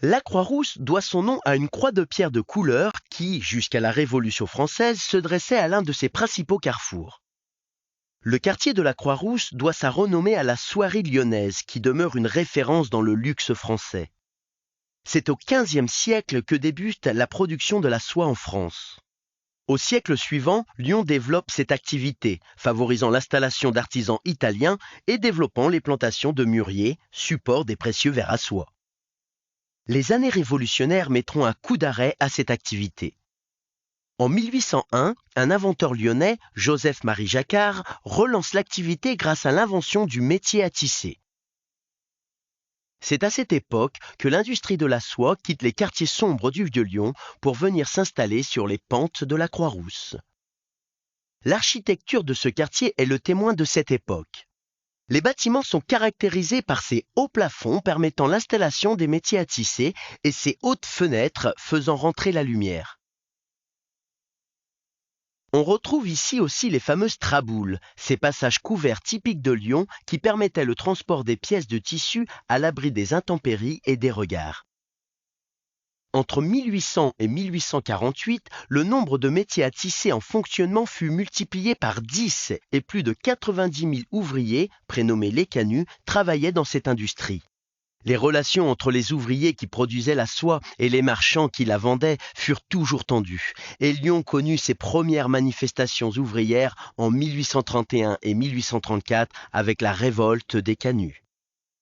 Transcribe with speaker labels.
Speaker 1: La Croix-Rousse doit son nom à une croix de pierre de couleur qui, jusqu'à la Révolution française, se dressait à l'un de ses principaux carrefours. Le quartier de la Croix-Rousse doit sa renommée à la soierie lyonnaise qui demeure une référence dans le luxe français. C'est au XVe siècle que débute la production de la soie en France. Au siècle suivant, Lyon développe cette activité, favorisant l'installation d'artisans italiens et développant les plantations de mûriers, support des précieux vers à soie. Les années révolutionnaires mettront un coup d'arrêt à cette activité. En 1801, un inventeur lyonnais, Joseph-Marie Jacquard, relance l'activité grâce à l'invention du métier à tisser. C'est à cette époque que l'industrie de la soie quitte les quartiers sombres du Vieux-Lyon pour venir s'installer sur les pentes de la Croix-Rousse. L'architecture de ce quartier est le témoin de cette époque. Les bâtiments sont caractérisés par ces hauts plafonds permettant l'installation des métiers à tisser et ces hautes fenêtres faisant rentrer la lumière. On retrouve ici aussi les fameuses traboules, ces passages couverts typiques de Lyon qui permettaient le transport des pièces de tissu à l'abri des intempéries et des regards. Entre 1800 et 1848, le nombre de métiers à tisser en fonctionnement fut multiplié par 10 et plus de 90 000 ouvriers, prénommés les canuts, travaillaient dans cette industrie. Les relations entre les ouvriers qui produisaient la soie et les marchands qui la vendaient furent toujours tendues, et Lyon connut ses premières manifestations ouvrières en 1831 et 1834 avec la révolte des canuts.